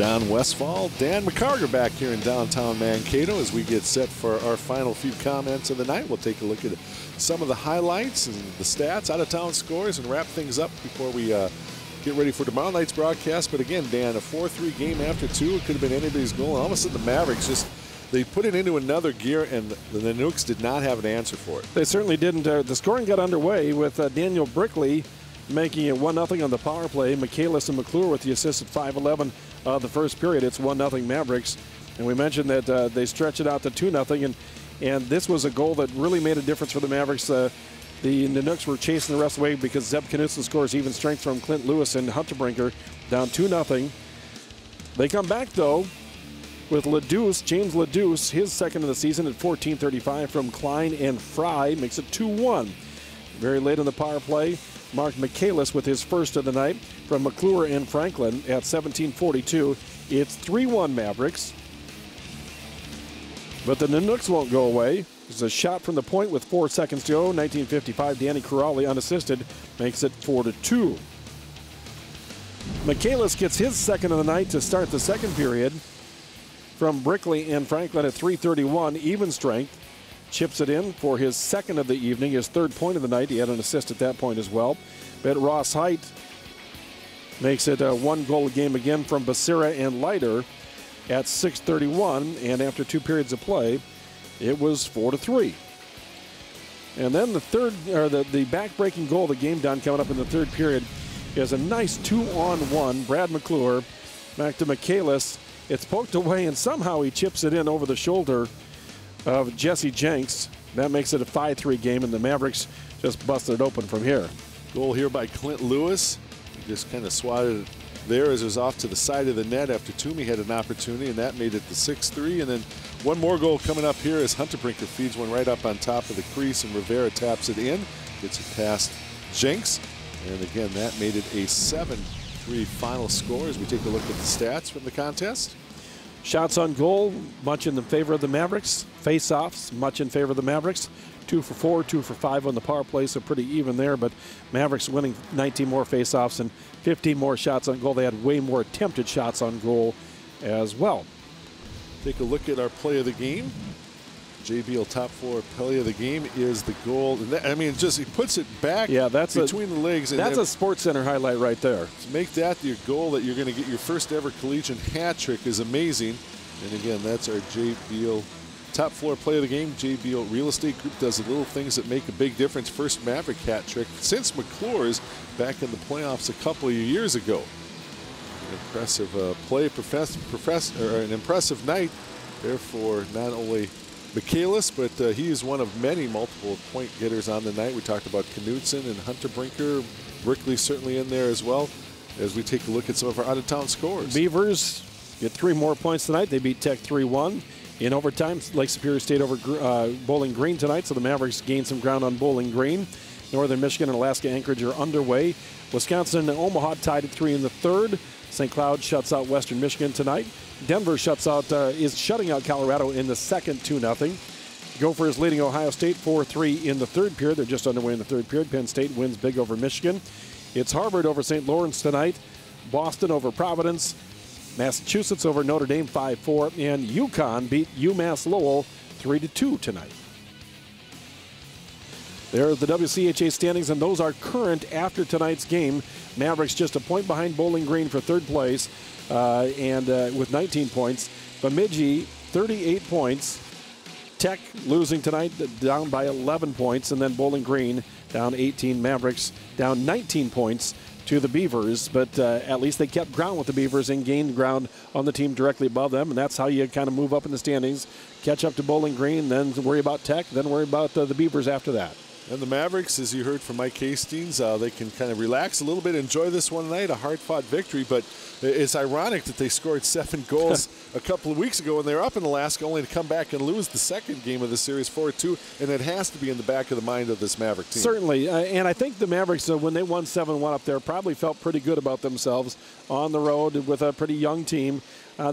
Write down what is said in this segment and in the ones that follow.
Don Westfall, Dan McCarger back here in downtown Mankato as we get set for our final few comments of the night. We'll take a look at some of the highlights and the stats, out-of-town scores, and wrap things up before we get ready for tomorrow night's broadcast. But again, Dan, a 4-3 game after two. It could have been anybody's goal. And all of a sudden, the Mavericks they put it into another gear, and the Nukes did not have an answer for it. They certainly didn't. The scoring got underway with Daniel Brickley making it 1-0 on the power play. Michaelis and McClure with the assist at 5:11 the first period. It's 1-0 Mavericks. And we mentioned that they stretched it out to 2-0. And this was a goal that really made a difference for the Mavericks. The Nukes were chasing the rest of the way because Zeb Knutson scores even strength from Clint Lewis and Hunter Brinker, down 2-0. They come back, though, with James Ledouce, his second of the season at 14:35 from Klein and Fry, makes it 2-1. Very late in the power play, Mark Michaelis with his first of the night from McClure and Franklin at 17:42. It's 3-1 Mavericks. But the Nukes won't go away. There's a shot from the point with 4 seconds to go. 1955, Danny Corrali unassisted makes it 4-2. Michaelis gets his second of the night to start the second period from Brickley and Franklin at 3:31, even strength. Chips it in for his second of the evening, his third point of the night. He had an assist at that point as well. But Ross Height makes it a 1-goal game again from Becerra and Leiter at 6:31. And after 2 periods of play, it was 4-3. And then the back-breaking goal of the game down coming up in the third period is a nice 2-on-1. Brad McClure back to Michaelis. It's poked away, and somehow he chips it in over the shoulder of Jesse Jenks. That makes it a 5-3 game, and the Mavericks just busted it open from here. Goal here by Clint Lewis. He just kind of swatted it there as it was off to the side of the net after Toomey had an opportunity, and that made it the 6-3. And then one more goal coming up here as Hunter Brinker feeds one right up on top of the crease, and Rivera taps it in, gets it past Jenks. And again, that made it a 7-3 final score as we take a look at the stats from the contest. Shots on goal, much in the favor of the Mavericks. Face-offs, much in favor of the Mavericks. 2 for 4, 2 for 5 on the power play, so pretty even there. But Mavericks winning 19 more face-offs and 15 more shots on goal. They had way more attempted shots on goal as well. Take a look at our play of the game. JBL top 4 play of the game is the goal. I mean, just he puts it back between the legs. That's a Sports Center highlight right there. To make that your goal that you're going to get your first ever collegiate hat trick is amazing. And again, that's our JBL top floor play of the game. JBL Real Estate Group does the little things that make a big difference. First Maverick hat trick since McClure's back in the playoffs a couple of years ago. An impressive play, an impressive night there for not only Michaelis, but he is one of many multiple point getters on the night. We talked about Knutson and Hunter Brinker. Brickley certainly in there as well as we take a look at some of our out-of-town scores. Beavers get 3 more points tonight. They beat Tech 3-1. In overtime, Lake Superior State over Bowling Green tonight, so the Mavericks gain some ground on Bowling Green. Northern Michigan and Alaska Anchorage are underway. Wisconsin and Omaha tied at 3 in the third. St. Cloud shuts out Western Michigan tonight. Denver is shutting out Colorado in the second 2-0. Gophers leading Ohio State 4-3 in the third period. They're just underway in the third period. Penn State wins big over Michigan. It's Harvard over St. Lawrence tonight. Boston over Providence. Massachusetts over Notre Dame 5-4. And UConn beat UMass Lowell 3-2 tonight. There are the WCHA standings, and those are current after tonight's game. Mavericks just a point behind Bowling Green for third place with 19 points. Bemidji, 38 points. Tech losing tonight, down by 11 points. And then Bowling Green down 18. Mavericks down 19 points to the Beavers. But at least they kept ground with the Beavers and gained ground on the team directly above them. And that's how you kind of move up in the standings. Catch up to Bowling Green, then worry about Tech, then worry about the Beavers after that. And the Mavericks, as you heard from Mike Hastings, they can kind of relax a little bit, enjoy this one tonight, a hard-fought victory. But it's ironic that they scored 7 goals a couple of weeks ago when they were up in Alaska, only to come back and lose the second game of the series 4-2. And it has to be in the back of the mind of this Maverick team. Certainly. And I think the Mavericks, when they won 7-1 up there, probably felt pretty good about themselves on the road with a pretty young team.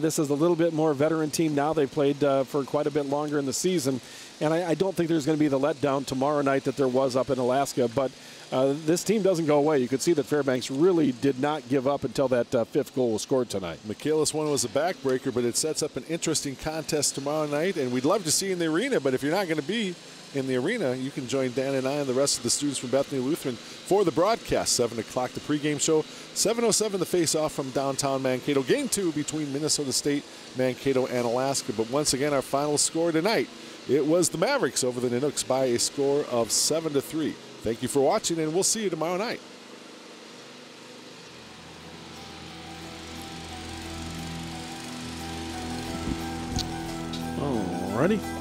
This is a little bit more veteran team now. They played for quite a bit longer in the season. And I don't think there's going to be the letdown tomorrow night that there was up in Alaska. But this team doesn't go away. You could see that Fairbanks really did not give up until that fifth goal was scored tonight. Michaelis one was a backbreaker, but it sets up an interesting contest tomorrow night. And we'd love to see you in the arena, but if you're not going to be in the arena, you can join Dan and I and the rest of the students from Bethany Lutheran for the broadcast. 7 o'clock, the pregame show. 7:07, the face-off from downtown Mankato. Game 2 between Minnesota State, Mankato, and Alaska. But once again, our final score tonight, it was the Mavericks over the Ninooks by a score of 7-3. Thank you for watching, and we'll see you tomorrow night. Alrighty.